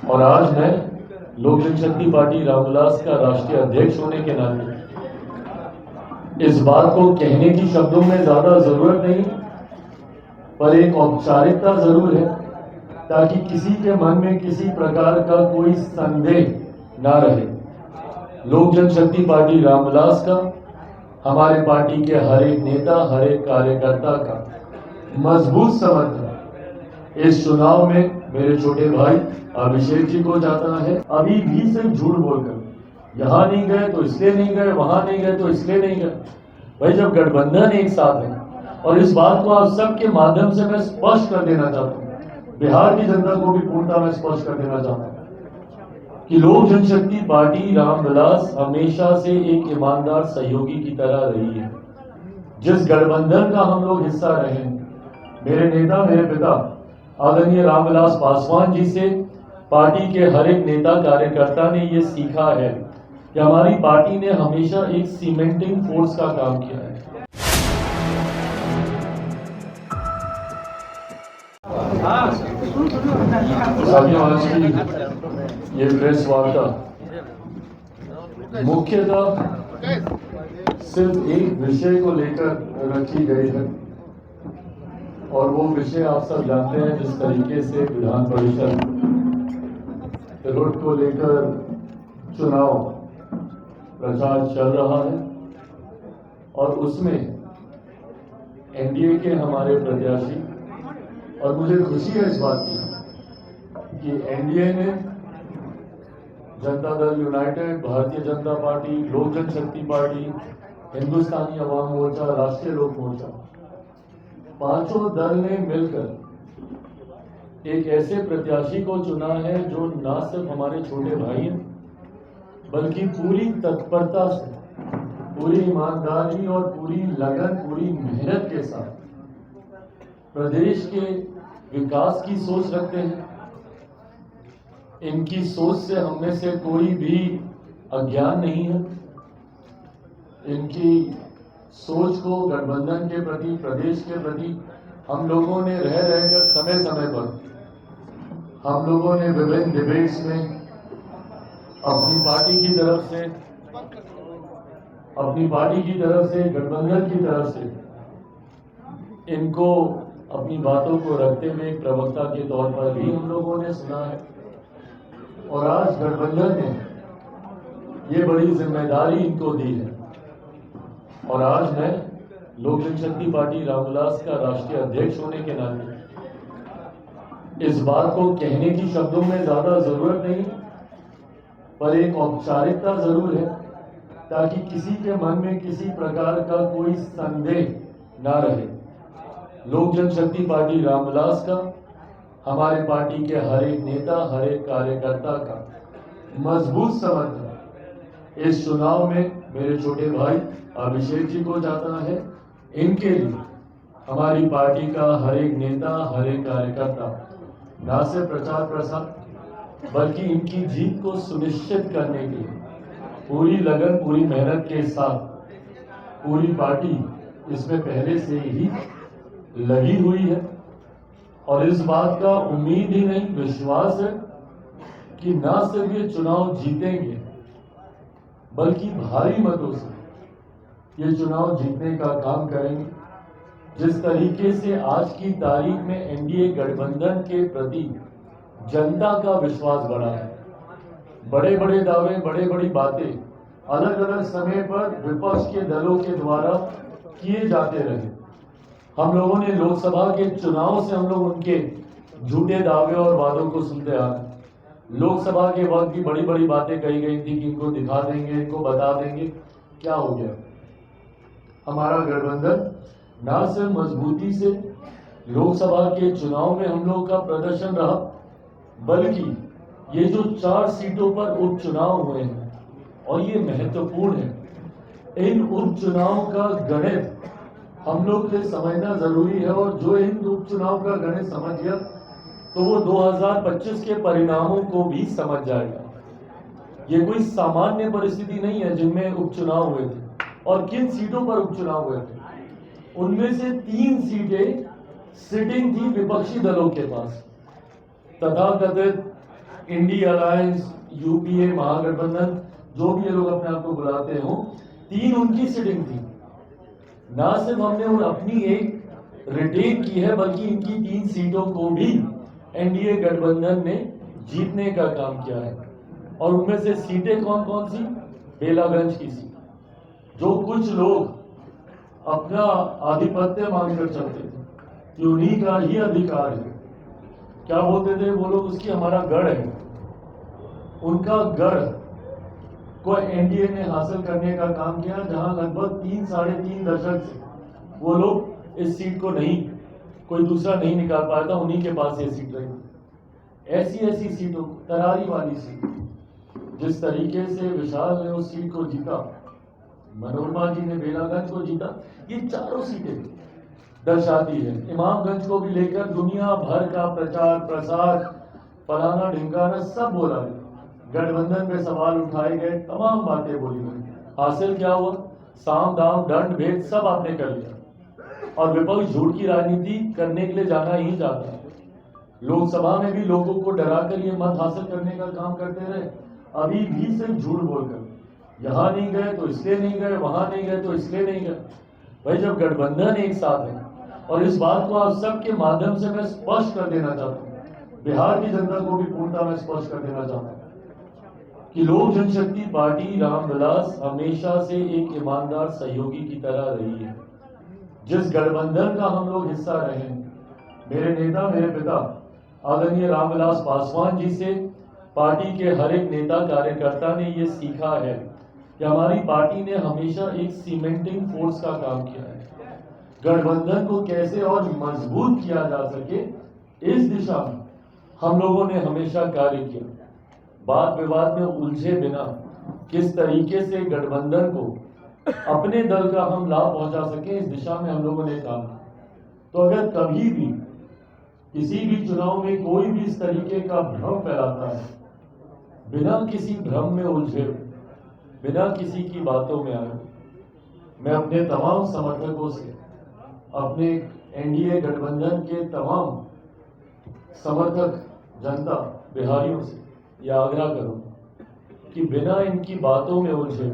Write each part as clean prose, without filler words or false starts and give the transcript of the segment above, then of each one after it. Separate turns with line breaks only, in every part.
और आज मैं लोक जनशक्ति पार्टी रामविलास का राष्ट्रीय अध्यक्ष होने के नाते इस बात को कहने की शब्दों में ज्यादा जरूरत नहीं, पर एक औपचारिकता जरूर है ताकि किसी के मन में किसी प्रकार का कोई संदेह ना रहे। लोक जनशक्ति पार्टी रामविलास का, हमारे पार्टी के हर एक नेता, हर एक कार्यकर्ता का मजबूत समर्थन इस चुनाव में मेरे छोटे भाई अभिषेक जी को जाता है। अभी भी सिर्फ झूठ बोलकर यहाँ नहीं गए तो इसलिए नहीं गए, वहां नहीं गए तो इसलिए नहीं गए। भाई जब गठबंधन एक साथ है, और इस बात को आप सबके माध्यम से मैं स्पष्ट कर देना चाहता हूँ, बिहार की जनता को भी पूर्णतः मैं स्पष्ट कर देना चाहता हूँ कि लोक जनशक्ति पार्टी रामविलास हमेशा से एक ईमानदार सहयोगी की तरह रही है। जिस गठबंधन का हम लोग हिस्सा रहे हैं, मेरे नेता, मेरे पिता आदरणीय रामविलास पासवान जी से पार्टी के हर एक नेता कार्यकर्ता ने ये सीखा है कि हमारी पार्टी ने हमेशा एक सीमेंटिंग फोर्स का काम किया है। साथियों, आज की ये प्रेस वार्ता मुख्यतः सिर्फ एक विषय को लेकर रखी गई है, और वो विषय आप सब जानते हैं। जिस तरीके से विधान परिषद रोड को लेकर चुनाव प्रचार चल रहा है, और उसमें एनडीए के हमारे प्रत्याशी, और मुझे खुशी है इस बात की कि एनडीए ने जनता दल यूनाइटेड, भारतीय जनता पार्टी, लोक जनशक्ति पार्टी, हिंदुस्तानी अवाम मोर्चा, राष्ट्रीय लोक मोर्चा, पांचों दल ने मिलकर एक ऐसे प्रत्याशी को चुना है जो न सिर्फ हमारे छोटे भाई हैं, बल्कि पूरी तत्परता से, पूरी ईमानदारी और पूरी लगन, पूरी मेहनत के साथ प्रदेश के विकास की सोच रखते हैं। इनकी सोच से हम में से कोई भी अज्ञान नहीं है। इनकी सोच को गठबंधन के प्रति, प्रदेश के प्रति हम लोगों ने रह रहकर समय समय पर हम लोगों ने विभिन्न डिबेट्स में अपनी पार्टी की तरफ से, गठबंधन की तरफ से इनको अपनी बातों को रखते हुए एक प्रवक्ता के तौर पर भी हम लोगों ने सुना है। और आज गठबंधन ने ये बड़ी जिम्मेदारी इनको दी है, और आज मैं लोक जनशक्ति पार्टी रामविलास का राष्ट्रीय अध्यक्ष होने के नाते इस बात को कहने की शब्दों में ज्यादा जरूरत नहीं, पर एक औपचारिकता जरूर है ताकि किसी के मन में किसी प्रकार का कोई संदेह ना रहे। लोक जनशक्ति पार्टी रामविलास का, हमारे पार्टी के हर एक नेता, हर एक कार्यकर्ता का मजबूत समर्थन इस चुनाव में मेरे छोटे भाई अभिषेक जी को जाता है। इनके लिए हमारी पार्टी का हर एक नेता, हर एक कार्यकर्ता न सिर्फ प्रचार प्रसार, बल्कि इनकी जीत को सुनिश्चित करने के लिए पूरी लगन, पूरी मेहनत के साथ पूरी पार्टी इसमें पहले से ही लगी हुई है। और इस बात का उम्मीद ही नहीं, विश्वास है कि न सिर्फ ये चुनाव जीतेंगे, बल्कि भारी मतों से ये चुनाव जीतने का काम करेंगे। जिस तरीके से आज की तारीख में एनडीए गठबंधन के प्रति जनता का विश्वास बढ़ा है, बड़े बड़े दावे, बड़े बड़ी बातें अलग अलग समय पर विपक्ष के दलों के द्वारा किए जाते रहे। हम लोगों ने लोकसभा के चुनाव से हम लोग उनके झूठे दावे और वादों को सुनते आ रहे। लोकसभा के वक्त भी बड़ी बड़ी बातें कही गई थी कि इनको दिखा देंगे, इनको बता देंगे। क्या हो गया? हमारा गठबंधन न सिर्फ मजबूती से लोकसभा के चुनाव में हम लोग का प्रदर्शन रहा, बल्कि ये जो 4 सीटों पर उपचुनाव हुए हैं, और ये महत्वपूर्ण है, इन उपचुनाव का गणित हम लोग के समझना जरूरी है। और जो इन उपचुनाव का गणित समझ गया तो वो 2025 के परिणामों को भी समझ जाएगा। ये कोई सामान्य परिस्थिति नहीं है जिनमें उपचुनाव हुए थे। और किन सीटों पर उपचुनाव हुए थे? उनमें से 3 सीटें सिटिंग थी विपक्षी दलों के पास, तथाकथित इंडी अलायंस, यूपीए, महागठबंधन, जो भी ये लोग अपने आप को बुलाते हो, 3 उनकी सिटिंग थी। ना सिर्फ हमने अपनी एक रिटेन की है, बल्कि इनकी 3 सीटों को भी एनडीए गठबंधन ने जीतने का काम किया है। और उनमें से सीटें कौन कौन सी? बेलागंज की सीट, जो कुछ लोग अपना आधिपत्य मानकर चलते थे कि उन्हीं का ही अधिकार है, क्या बोलते थे वो लोग, उसकी हमारा गढ़ है। उनका गढ़ को एनडीए ने हासिल करने का काम किया, जहां लगभग 3-3.5 दशक से वो लोग इस सीट को नहीं, कोई दूसरा नहीं निकाल पाया था, उन्हीं के पास ये सीट रही। ऐसी सीटों, तरारी वाली सीट, जिस तरीके से विशाल ने उस सीट को जीता, मनोरमा जी ने बेलागंज को जीता, ये चारों सीटें दर्शाती है। इमामगंज को भी लेकर दुनिया भर का प्रचार प्रसार, फलाना ढिमकाना सब बोला गया, गठबंधन पे सवाल उठाए गए, तमाम बातें बोली गई। हासिल क्या हुआ? साम दाम दंड भेद सब आपने कर लिया। और विपक्ष झूठ की राजनीति करने के लिए जाना ही जाता है। लोकसभा में भी लोगों को डरा कर ये मत हासिल करने का काम करते रहे। अभी भी सिर्फ झूठ बोलकर, यहां नहीं गए तो इसलिए नहीं गए, वहां नहीं गए तो इसलिए नहीं गए। भाई, जब गठबंधन एक साथ है, और इस बात को आप सबके माध्यम से मैं स्पष्ट कर देना चाहता हूं, बिहार की जनता को भी पूर्णतः मैं स्पष्ट कर देना चाहता हूं कि लोक जनशक्ति पार्टी रामविलास हमेशा से एक ईमानदार सहयोगी की तरह रही है। जिस गठबंधन का हम लोग हिस्सा रहे हैं, मेरे नेता, मेरे पिता आदरणीय रामविलास पासवान जी से पार्टी के हर एक नेता कार्यकर्ता ने ये सीखा है कि हमारी पार्टी ने हमेशा एक सीमेंटिंग फोर्स का काम किया है। गठबंधन को कैसे और मजबूत किया जा सके, इस दिशा में हम लोगों ने हमेशा कार्य किया। वाद विवाद में उलझे बिना किस तरीके से गठबंधन को अपने दल का हम लाभ पहुंचा सके, इस दिशा में हम लोगों ने काम किया। तो अगर कभी भी किसी भी चुनाव में कोई भी इस तरीके का भ्रम फैलाता है, बिना किसी भ्रम में उलझे, बिना किसी की बातों में आए, मैं अपने तमाम समर्थकों से, अपने एनडीए गठबंधन के तमाम समर्थक जनता बिहारियों से यह आग्रह करूं कि बिना इनकी बातों में उलझे,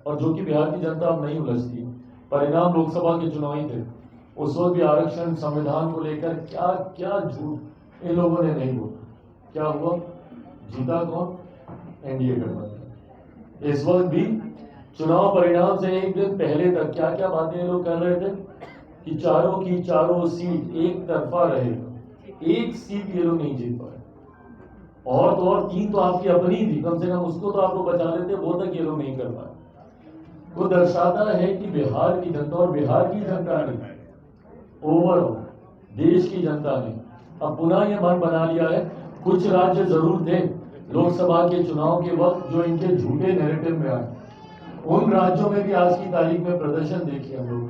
और जो कि बिहार की जनता अब नहीं उलझती, परिणाम लोकसभा के चुनाव ही थे, उस वक्त भी आरक्षण संविधान को लेकर क्या क्या झूठ इन लोगों ने नहीं बोला। क्या हुआ? जीता कौन? एनडीए गठबंधन। इस वक्त भी चुनाव परिणाम से एक दिन पहले तक क्या क्या बातें ये लोग कर रहे थे कि चारों की चारों सीट एक तरफा रहेगा। एक सीट ये लोग नहीं जीत पाए, और तो और 3 तो आपकी अपनी थी, कम से कम उसको तो आपको बचा लेते, वो तक ये लोग नहीं कर पाए। वो दर्शाता है कि बिहार की जनता, और बिहार की जनता ने, ओवरऑल देश की जनता ने अब पुनः ये मन बना लिया है। कुछ राज्य जरूर थे लोकसभा के चुनाव के वक्त जो इनके झूठे नैरेटिव में आए, उन राज्यों में भी आज की तारीख में प्रदर्शन देखिए हम लोग।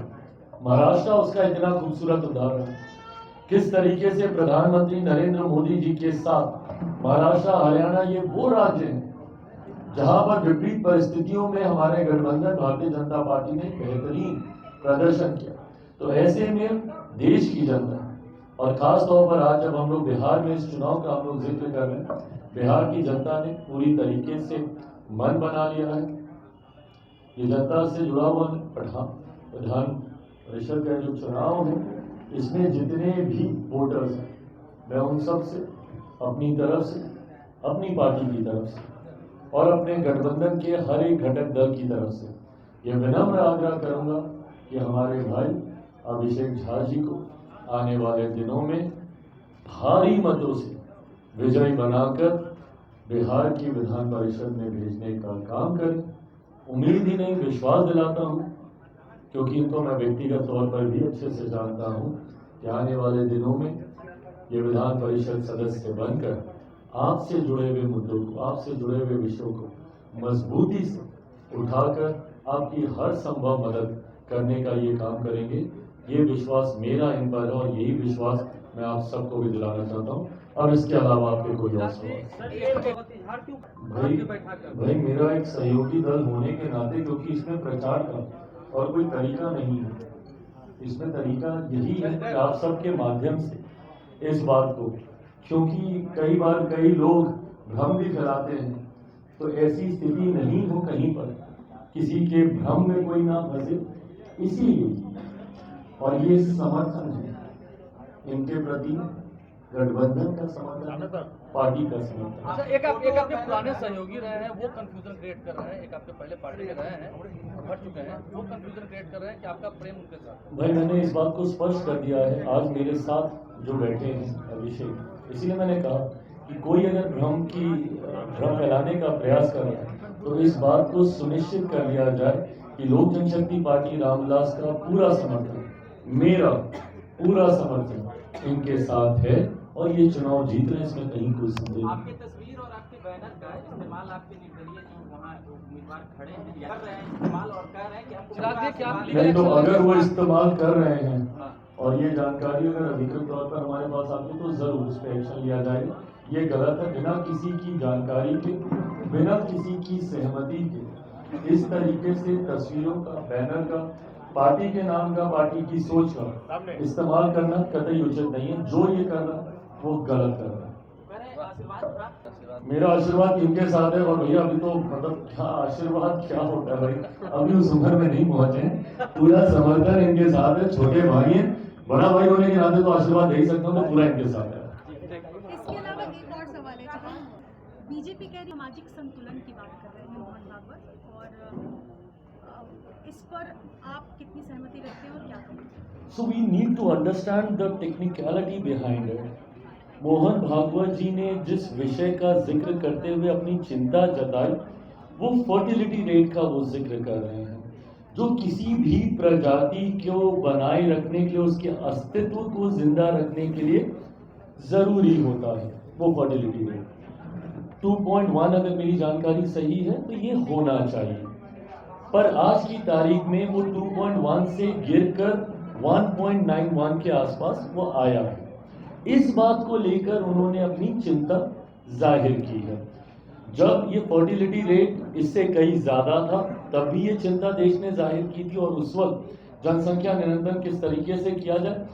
महाराष्ट्र उसका इतना खूबसूरत उदाहरण है, किस तरीके से प्रधानमंत्री नरेंद्र मोदी जी के साथ महाराष्ट्र, हरियाणा, ये वो राज्य हैं जहां पर विपरीत परिस्थितियों में हमारे गठबंधन भारतीय जनता पार्टी ने बेहतरीन प्रदर्शन किया। तो ऐसे में देश की जनता, और खास तौर पर आज जब हम लोग बिहार में इस चुनाव का हम लोग जिक्र कर रहे हैं, बिहार की जनता ने पूरी तरीके से मन बना लिया है। ये जनता से जुड़ा हुआ विधान परिषद का जो चुनाव है, इसमें जितने भी वोटर्स हैं, मैं उन सब से अपनी तरफ से, अपनी पार्टी की तरफ से, और अपने गठबंधन के हर एक घटक दल की तरफ से यह विनम्र आग्रह करूंगा कि हमारे भाई अभिषेक झा जी को आने वाले दिनों में भारी मतों से विजयी बनाकर बिहार की विधान परिषद में भेजने का काम करें। उम्मीद ही नहीं, विश्वास दिलाता हूं, क्योंकि इनको मैं व्यक्तिगत तौर पर भी अच्छे से जानता हूं कि आने वाले दिनों में ये विधान परिषद सदस्य बनकर आपसे जुड़े हुए मुद्दों को, आपसे जुड़े हुए विषयों को मजबूती से उठाकर आपकी हर संभव मदद करने का ये काम करेंगे। ये विश्वास मेरा इन पर है, और यही विश्वास मैं आप सबको भी दिलाना चाहता हूँ। और इसके अलावा आपके कोई और सवाल? भाई मेरा एक सहयोगी दल होने के नाते, क्योंकि इसमें प्रचार का और कोई तरीका नहीं है, इसमें तरीका यही है कि आप सबके माध्यम से इस बात को, क्योंकि कई बार कई लोग भ्रम भी फैलाते हैं, तो ऐसी स्थिति नहीं हो कहीं पर किसी के भ्रम में कोई ना फंसे, इसीलिए और ये समर्थन है इनके प्रति, गठबंधन का समर्थन, पार्टी का समर्थन।
अच्छा, एक आपके पुराने सहयोगी रहे हैं, वो कंफ्यूजन क्रिएट कर रहे हैं, एक आपके पहले पार्टी के रहे हैं और हट चुके हैं, वो कंफ्यूजन क्रिएट कर रहे हैं कि आपका प्रेम उनके साथ।
भाई मैंने इस बात को स्पष्ट कर दिया है आज मेरे साथ जो बैठे हैं अभिषेक, इसीलिए मैंने कहा कि कोई अगर भ्रम फैलाने का प्रयास कर रहा है तो इस बात को सुनिश्चित कर लिया जाए कि लोक जनशक्ति पार्टी रामविलास का पूरा समर्थन, मेरा पूरा समर्थन इनके साथ है और ये चुनाव जीत रहे हैं, इसमें कहीं कोई संदेह नहीं।
आपकी तस्वीर और आपके बैनर का इस्तेमाल आपके निर्दलीय जो वहाँ उम्मीदवार खड़े हैं कर रहे हैं इस्तेमाल और कह रहे हैं कि हमको
नहीं, तो अगर वो इस्तेमाल कर रहे हैं और ये जानकारी अगर अधिकृत तौर पर हमारे पास आती है तो जरूर उस पर एक्शन लिया जाएगा। ये गलत है, बिना किसी की जानकारी के, बिना किसी की सहमति के इस तरीके से तस्वीरों का, बैनर का, पार्टी के नाम का, पार्टी की सोच का इस्तेमाल करना कतई उचित नहीं है। जो ये कर रहा है वो गलत कर रहा है। मेरा आशीर्वाद इनके साथ है और भैया अभी तो मतलब क्या आशीर्वाद क्या होता है भाई, अभी उस उम्र में नहीं पहुंचे हैं, पूरा समर्थन इनके साथ है। छोटे भाई हैं, बड़ा भाई होने के नाते तो आशीर्वाद दे ही सकता हूँ, तो पूरा इनके साथ है।
इसके अलावा एक और सवाल है, जहाँ बीजेपी कह रही सामाजिक संतुलन की बात कर रहे हैं मोहन भागवत, और इस पर आप कितनी सहमति रखते हैं और क्या करेंगे?
So we need to understand the technicality behind it. Mohan Bhagwat ji ने जिस विषय का जिक्र करते हुए अपनी चिंता जताई वो फर्टिलिटी रेट का वो जिक्र कर रहे हैं, जो किसी भी प्रजाति को बनाए रखने के लिए, उसके अस्तित्व को जिंदा रखने के लिए जरूरी होता है वो फर्टिलिटी रेट 2.1। अगर मेरी जानकारी सही है तो ये होना चाहिए, पर आज की तारीख में वो 2.1 से गिरकर 1.91 के आसपास वो आया है। इस बात को लेकर उन्होंने अपनी चिंता जाहिर की है। जब ये फर्टिलिटी रेट इससे कहीं ज्यादा था तब भी ये चिंता देश ने जाहिर की थी, और उस वक्त जनसंख्या नियंत्रण किस तरीके से किया जाए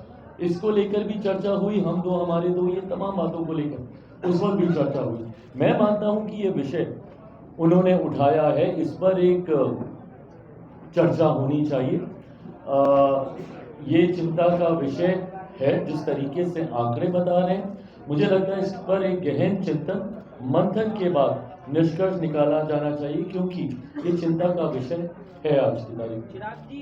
इसको लेकर भी चर्चा हुई, हम दो हमारे दो, ये तमाम बातों को लेकर उस वक्त भी चर्चा हुई। मैं मानता हूं कि ये विषय उन्होंने उठाया है, इस पर एक चर्चा होनी चाहिए। ये चिंता का विषय है, जिस तरीके से आंकड़े बता रहे हैं, मुझे लगता है इस पर एक गहन चिंतन मंथन के बाद निष्कर्ष निकाला जाना चाहिए, क्योंकि ये चिंता का विषय है आज की तारीख।
चिराग जी